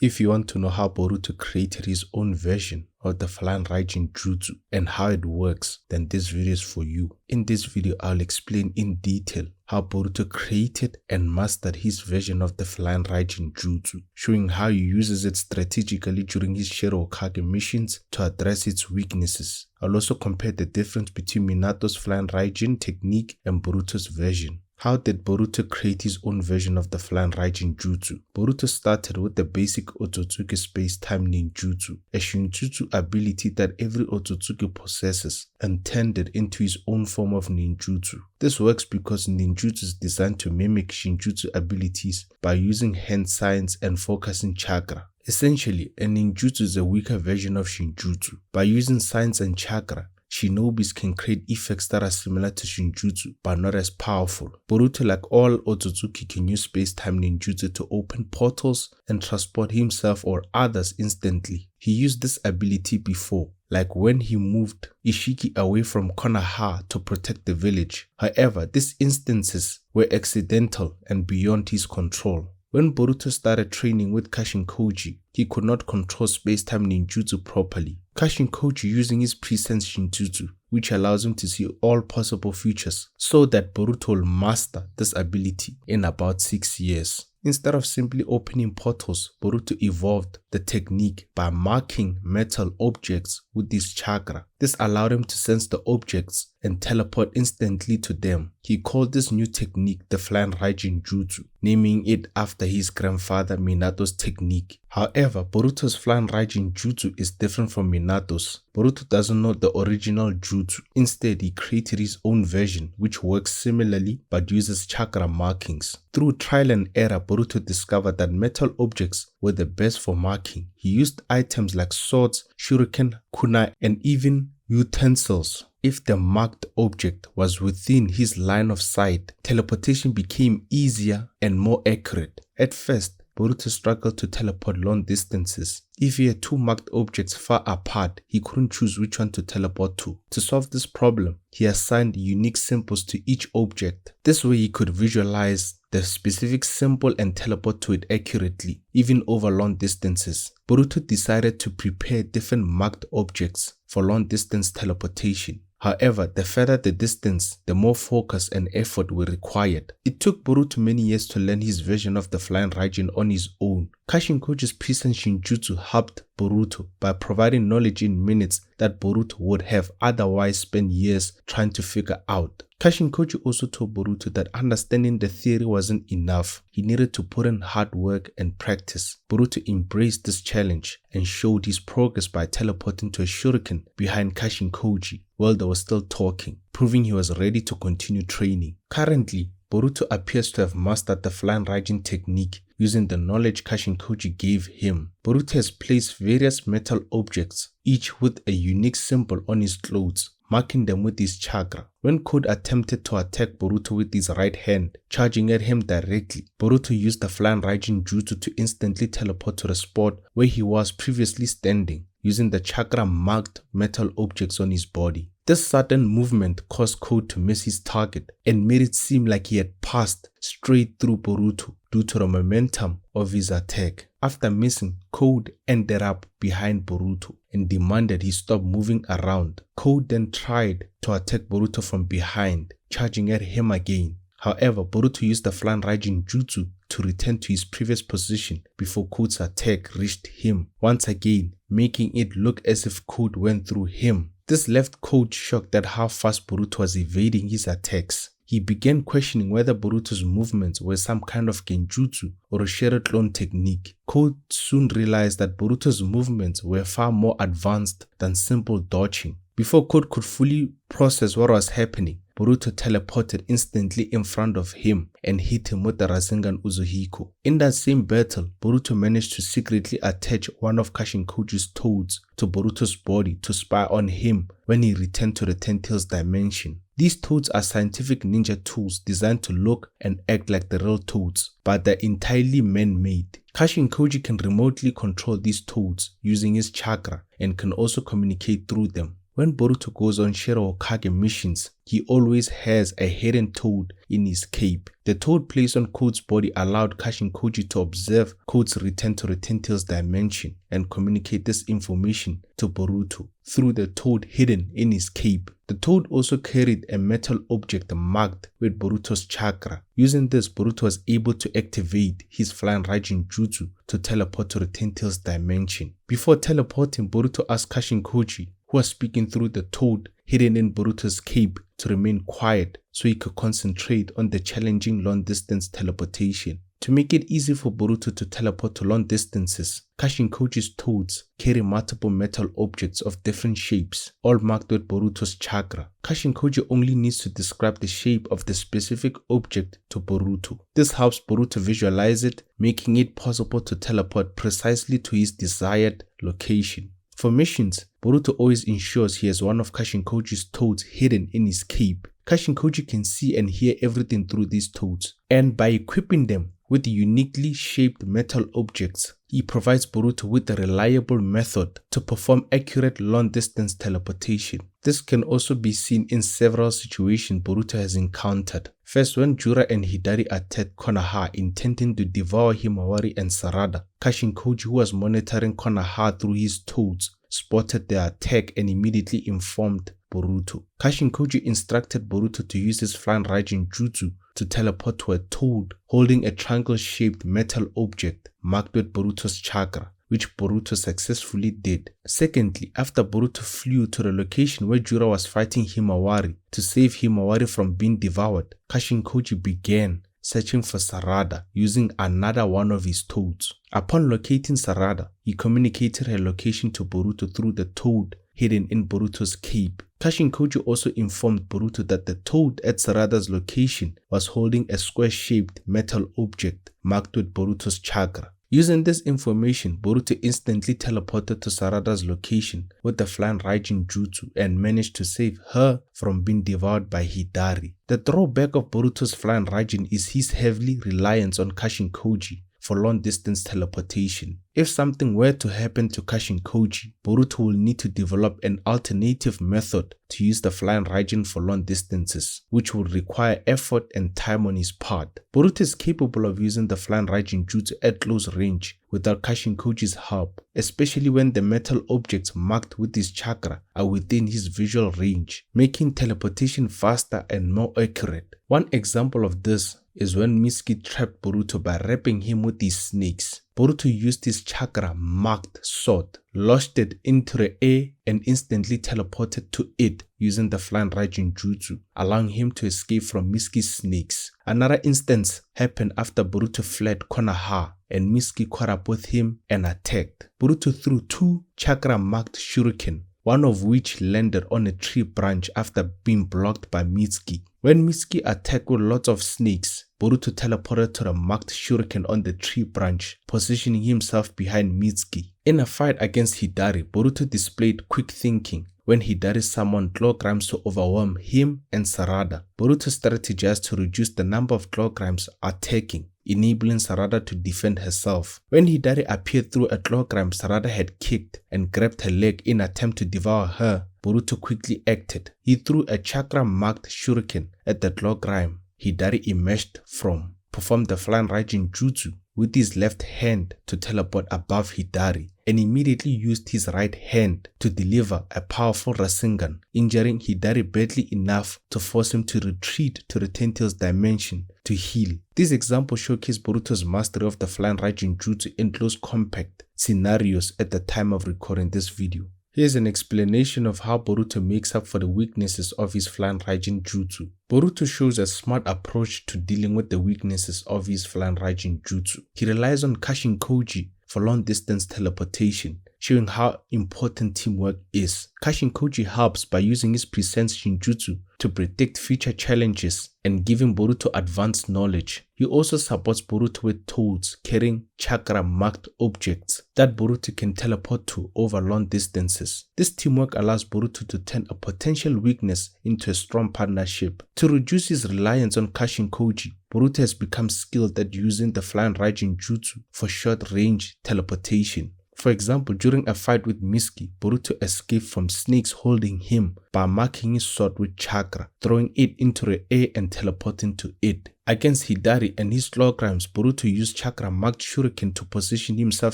If you want to know how Boruto created his own version of the Flying Raijin Jutsu and how it works, then this video is for you. In this video, I'll explain in detail how Boruto created and mastered his version of the Flying Raijin Jutsu, showing how he uses it strategically during his Shadow Hokage missions to address its weaknesses. I'll also compare the difference between Minato's Flying Raijin technique and Boruto's version. How did Boruto create his own version of the Flying Raijin Jutsu? Boruto started with the basic Otsutsuki space-time ninjutsu, a shinjutsu ability that every Otsutsuki possesses, and turned it into his own form of ninjutsu. This works because ninjutsu is designed to mimic shinjutsu abilities by using hand signs and focusing chakra. Essentially, a ninjutsu is a weaker version of shinjutsu. By using signs and chakra, shinobis can create effects that are similar to shinjutsu but not as powerful. Boruto, like all Otsutsuki, can use space-time ninjutsu to open portals and transport himself or others instantly. He used this ability before, like when he moved Ishiki away from Konoha to protect the village. However, these instances were accidental and beyond his control. When Boruto started training with Kashinkoji, he could not control space-time ninjutsu properly. Kashinkoji, using his pre-sense shinjutsu, which allows him to see all possible futures, so that Boruto will master this ability in about 6 years. Instead of simply opening portals, Boruto evolved the technique by marking metal objects with his chakra. This allowed him to sense the objects and teleport instantly to them. He called this new technique the Flying Raijin Jutsu, naming it after his grandfather Minato's technique. However, Boruto's Flying Raijin Jutsu is different from Minato's. Boruto doesn't know the original jutsu. Instead, he created his own version, which works similarly but uses chakra markings. Through trial and error, Boruto discovered that metal objects were the best for marking. He used items like swords, shuriken, kunai, and even utensils. If the marked object was within his line of sight, teleportation became easier and more accurate. At first, Boruto struggled to teleport long distances. If he had two marked objects far apart, he couldn't choose which one to teleport to. To solve this problem, he assigned unique symbols to each object. This way he could visualize the specific symbol and teleport to it accurately, even over long distances. Boruto decided to prepare different marked objects for long distance teleportation. However, the further the distance, the more focus and effort were required. It took Boruto many years to learn his version of the Flying Raijin on his own. Kashinkoji's pre-sense shinjutsu helped Boruto by providing knowledge in minutes that Boruto would have otherwise spent years trying to figure out. Kashinkoji also told Boruto that understanding the theory wasn't enough. He needed to put in hard work and practice. Boruto embraced this challenge and showed his progress by teleporting to a shuriken behind Kashinkoji while they were still talking, proving he was ready to continue training. Currently, Boruto appears to have mastered the Flying Raijin technique using the knowledge Kashinkoji gave him. Boruto has placed various metal objects, each with a unique symbol on his clothes, marking them with his chakra. When Code attempted to attack Boruto with his right hand, charging at him directly, Boruto used the Flying Raijin Jutsu to instantly teleport to the spot where he was previously standing, using the chakra-marked metal objects on his body. This sudden movement caused Code to miss his target and made it seem like he had passed straight through Boruto due to the momentum of his attack. After missing, Code ended up behind Boruto and demanded he stop moving around. Code then tried to attack Boruto from behind, charging at him again. However, Boruto used the Flying Raijin Jutsu to return to his previous position before Code's attack reached him, once again making it look as if Code went through him. This left Code shocked at how fast Boruto was evading his attacks. He began questioning whether Boruto's movements were some kind of genjutsu or a shadow clone technique. Code soon realized that Boruto's movements were far more advanced than simple dodging. Before Code could fully process what was happening, Boruto teleported instantly in front of him and hit him with the Rasengan Uzuhiko. In that same battle, Boruto managed to secretly attach one of Kashinkoji's toads to Boruto's body to spy on him when he returned to the Ten Tails dimension. These toads are scientific ninja tools designed to look and act like the real toads, but they're entirely man-made. Kashinkoji can remotely control these toads using his chakra and can also communicate through them. when Boruto goes on Shadow Hokage missions, he always has a hidden toad in his cape. The toad placed on Code's body allowed Kashinkoji to observe Code's return to Retentile's dimension and communicate this information to Boruto through the toad hidden in his cape. The toad also carried a metal object marked with Boruto's chakra. Using this, Boruto was able to activate his Flying Raijin Jutsu to teleport to Retentile's dimension. Before teleporting, Boruto asked Kashinkoji, who was speaking through the toad hidden in Boruto's cape, to remain quiet so he could concentrate on the challenging long-distance teleportation. To make it easy for Boruto to teleport to long distances, Kashinkoji's toads carry multiple metal objects of different shapes, all marked with Boruto's chakra. Kashinkoji only needs to describe the shape of the specific object to Boruto. This helps Boruto visualize it, making it possible to teleport precisely to his desired location. For missions, Boruto always ensures he has one of Kashinkoji's toads hidden in his cape. Kashinkoji can see and hear everything through these toads, and by equipping them with uniquely shaped metal objects, he provides Boruto with a reliable method to perform accurate long-distance teleportation. This can also be seen in several situations Boruto has encountered. First, when Jura and Hidari attacked Konoha intending to devour Himawari and Sarada, Kashinkoji, who was monitoring Konoha through his toads, spotted the attack and immediately informed Boruto. Kashinkoji instructed Boruto to use his Flying Raijin Jutsu to teleport to a toad holding a triangle-shaped metal object marked with Boruto's chakra, which Boruto successfully did. Secondly, after Boruto flew to the location where Jura was fighting Himawari to save Himawari from being devoured, Kashinkoji began searching for Sarada using another one of his toads. Upon locating Sarada, he communicated her location to Boruto through the toad hidden in Boruto's cape. Kashinkoji also informed Boruto that the toad at Sarada's location was holding a square-shaped metal object marked with Boruto's chakra. Using this information, Boruto instantly teleported to Sarada's location with the Flying Raijin Jutsu and managed to save her from being devoured by Hidari. The drawback of Boruto's Flying Raijin is his heavy reliance on Kashinkoji for long-distance teleportation. If something were to happen to Kashinkoji, Boruto will need to develop an alternative method to use the Flying Raijin for long distances, which would require effort and time on his part. Boruto is capable of using the Flying Raijin Jutsu at close range without Kashinkoji's help, especially when the metal objects marked with his chakra are within his visual range, making teleportation faster and more accurate. One example of this is when Mitsuki trapped Boruto by wrapping him with his snakes. Boruto used his chakra marked sword, launched it into the air and instantly teleported to it using the Flying Raijin Jutsu, allowing him to escape from Mitsuki's snakes. Another instance happened after Boruto fled Konoha and Mitsuki caught up with him and attacked. Boruto threw two chakra-marked shuriken, one of which landed on a tree branch after being blocked by Mitsuki. When Mitsuki attacked with lots of snakes, Boruto teleported to the marked shuriken on the tree branch, positioning himself behind Mitsuki. In a fight against Hidari, Boruto displayed quick thinking. When Hidari summoned Glowgrimes to overwhelm him and Sarada, Boruto strategized to reduce the number of Glowgrimes attacking, enabling Sarada to defend herself. When Hidari appeared through a Glowgrime Sarada had kicked and grabbed her leg in attempt to devour her, Boruto quickly acted. He threw a chakra-marked shuriken at the Glowgrime Hidari emerged from, performed the Flying Raijin Jutsu with his left hand to teleport above Hidari, and immediately used his right hand to deliver a powerful Rasengan, injuring Hidari badly enough to force him to retreat to Retentile's dimension to heal. This example showcased Boruto's mastery of the Flying Raijin Jutsu in close combat scenarios at the time of recording this video. Here's an explanation of how Boruto makes up for the weaknesses of his Flying Raijin Jutsu. Boruto shows a smart approach to dealing with the weaknesses of his Flying Raijin Jutsu. He relies on Kashinkoji for long-distance teleportation, showing how important teamwork is. Kashinkoji helps by using his present Shinjutsu to predict future challenges and giving Boruto advanced knowledge. He also supports Boruto with toads carrying chakra-marked objects that Boruto can teleport to over long distances. This teamwork allows Boruto to turn a potential weakness into a strong partnership. To reduce his reliance on Kashinkoji, Boruto has become skilled at using the Flying Raijin Jutsu for short-range teleportation. For example, during a fight with Mitsuki, Boruto escaped from snakes holding him by marking his sword with chakra, throwing it into the air and teleporting to it. Against Hidari and his claw crimes, Boruto used chakra-marked shuriken to position himself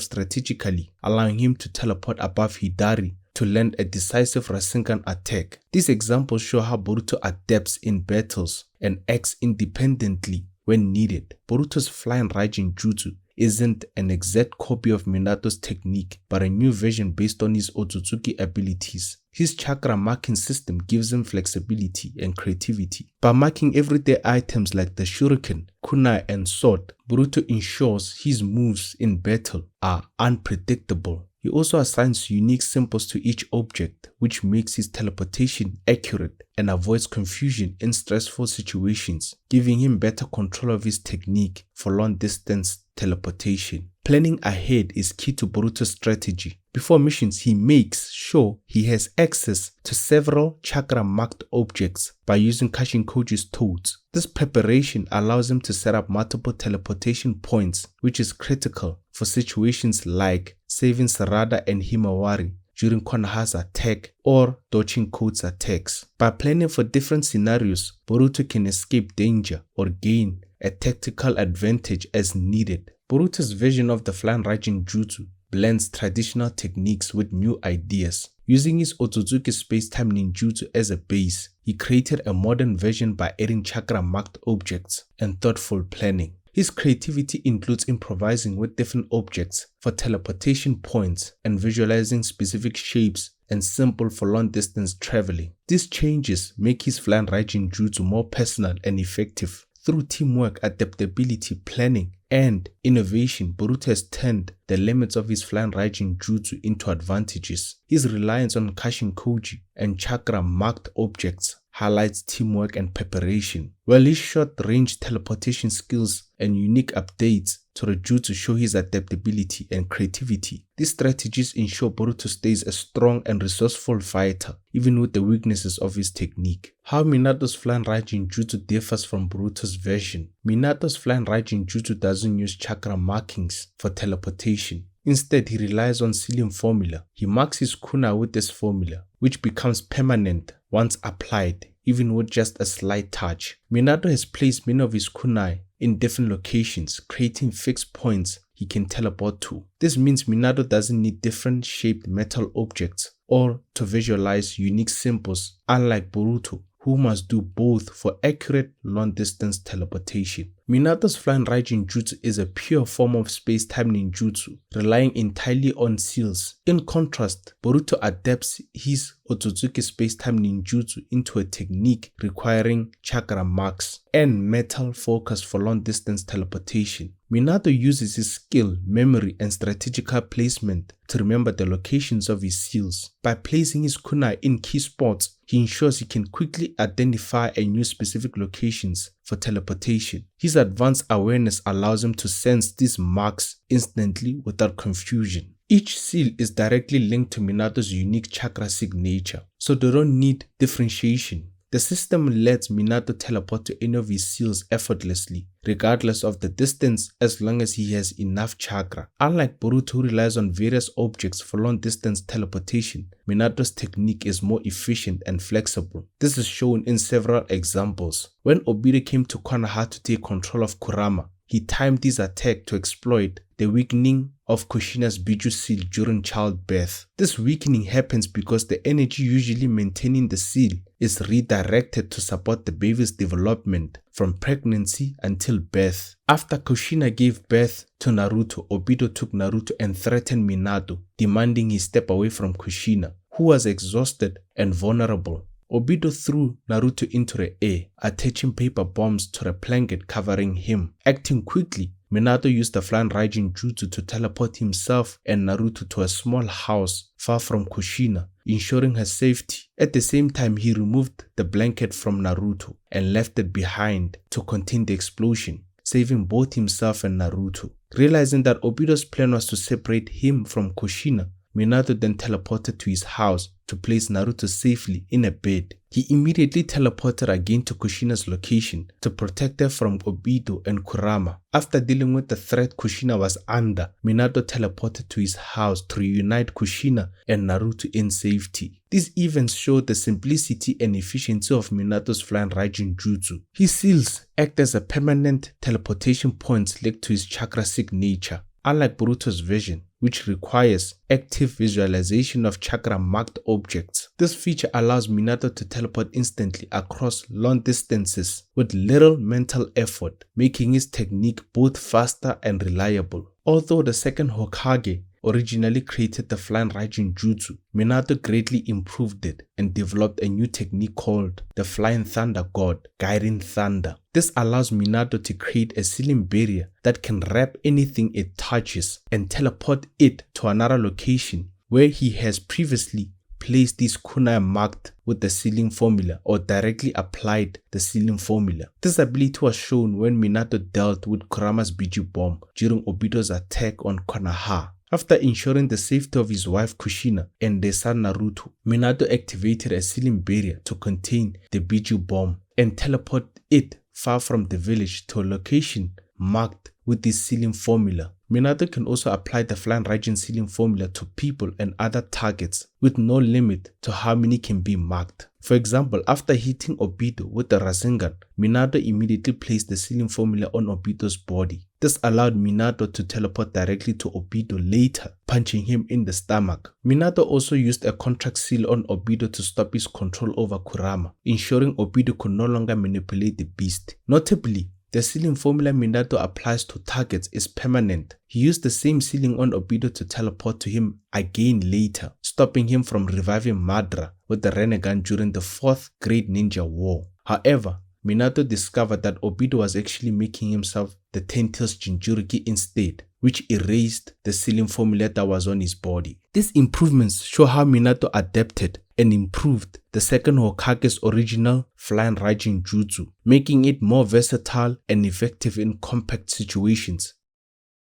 strategically, allowing him to teleport above Hidari to land a decisive Rasengan attack. These examples show how Boruto adapts in battles and acts independently when needed. Boruto's Flying Raijin Jutsu isn't an exact copy of Minato's technique, but a new version based on his Otsutsuki abilities. His chakra marking system gives him flexibility and creativity. By marking everyday items like the shuriken, kunai, and sword, Boruto ensures his moves in battle are unpredictable. He also assigns unique symbols to each object, which makes his teleportation accurate and avoids confusion in stressful situations, giving him better control of his technique for long-distance teleportation. Planning ahead is key to Boruto's strategy. Before missions, he makes sure he has access to several chakra-marked objects by using Kashinkoji's toads. This preparation allows him to set up multiple teleportation points, which is critical for situations like saving Sarada and Himawari during Konoha's attack or dodging Kote's attacks. By planning for different scenarios, Boruto can escape danger or gain a tactical advantage as needed. Boruto's version of the Flying Raijin Jutsu blends traditional techniques with new ideas. Using his Otsutsuki space-time ninjutsu as a base, he created a modern version by adding chakra-marked objects and thoughtful planning. His creativity includes improvising with different objects for teleportation points and visualizing specific shapes and symbols for long-distance traveling. These changes make his Flying Raijin Jutsu more personal and effective. Through teamwork, adaptability, planning, and innovation, Boruto has turned the limits of his Flying Raijin Jutsu into advantages. His reliance on Kashinkoji and chakra-marked objects highlights teamwork and preparation, while his short-range teleportation skills and unique updates to the jutsu show his adaptability and creativity. These strategies ensure Boruto stays a strong and resourceful fighter, even with the weaknesses of his technique. How Minato's Flying Raijin Jutsu differs from Boruto's version. Minato's Flying Raijin Jutsu doesn't use chakra markings for teleportation. Instead, he relies on sealing formula. He marks his kunai with this formula, which becomes permanent once applied, even with just a slight touch. Minato has placed many of his kunai in different locations, creating fixed points he can teleport to. This means Minato doesn't need different shaped metal objects or to visualize unique symbols, unlike Boruto, who must do both for accurate long-distance teleportation. Minato's Flying Raijin Jutsu is a pure form of space-time ninjutsu, relying entirely on seals. In contrast, Boruto adapts his Otsutsuki space-time ninjutsu into a technique requiring chakra marks and metal focus for long-distance teleportation. Minato uses his skill, memory, and strategical placement to remember the locations of his seals. By placing his kunai in key spots, he ensures he can quickly identify and use specific locations for teleportation. His advanced awareness allows him to sense these marks instantly without confusion. Each seal is directly linked to Minato's unique chakra signature, so they don't need differentiation. The system lets Minato teleport to any of his seals effortlessly, regardless of the distance, as long as he has enough chakra. Unlike Boruto, who relies on various objects for long-distance teleportation, Minato's technique is more efficient and flexible. This is shown in several examples. When Obito came to Konoha to take control of Kurama, he timed his attack to exploit the weakening of Kushina's Biju seal during childbirth. This weakening happens because the energy usually maintaining the seal is redirected to support the baby's development from pregnancy until birth. After Kushina gave birth to Naruto, Obito took Naruto and threatened Minato, demanding he step away from Kushina, who was exhausted and vulnerable. Obito threw Naruto into the air, attaching paper bombs to the blanket covering him. Acting quickly, Minato used the Flying Raijin Jutsu to teleport himself and Naruto to a small house far from Kushina, ensuring her safety. At the same time, he removed the blanket from Naruto and left it behind to contain the explosion, saving both himself and Naruto. Realizing that Obito's plan was to separate him from Kushina, Minato then teleported to his house to place Naruto safely in a bed. He immediately teleported again to Kushina's location to protect her from Obito and Kurama. After dealing with the threat Kushina was under, Minato teleported to his house to reunite Kushina and Naruto in safety. These events showed the simplicity and efficiency of Minato's Flying Raijin Jutsu. His seals act as a permanent teleportation points linked to his chakra signature. Unlike Boruto's version, which requires active visualization of chakra-marked objects, this feature allows Minato to teleport instantly across long distances with little mental effort, making his technique both faster and reliable. Although the second Hokage originally created the Flying Raijin Jutsu, Minato greatly improved it and developed a new technique called the Flying Thunder God, Guiding Thunder. This allows Minato to create a ceiling barrier that can wrap anything it touches and teleport it to another location where he has previously placed these kunai marked with the sealing formula or directly applied the sealing formula. This ability was shown when Minato dealt with Kurama's Biju bomb during Obito's attack on Konoha. After ensuring the safety of his wife Kushina and their son Naruto, Minato activated a sealing barrier to contain the Biju bomb and teleport it far from the village to a location marked with this sealing formula. Minato can also apply the Flying Raijin sealing formula to people and other targets with no limit to how many can be marked. For example, after hitting Obito with the Rasengan, Minato immediately placed the sealing formula on Obito's body. This allowed Minato to teleport directly to Obito later, punching him in the stomach. Minato also used a contract seal on Obito to stop his control over Kurama, ensuring Obito could no longer manipulate the beast. Notably, the sealing formula Minato applies to targets is permanent. He used the same sealing on Obito to teleport to him again later, stopping him from reviving Madara with the Rinnegan during the 4th Great Ninja War. However, Minato discovered that Obito was actually making himself the Ten-Tails Jinchuriki instead, which erased the sealing formula that was on his body. These improvements show how Minato adapted and improved the second Hokage's original Flying Raijin Jutsu, making it more versatile and effective in compact situations.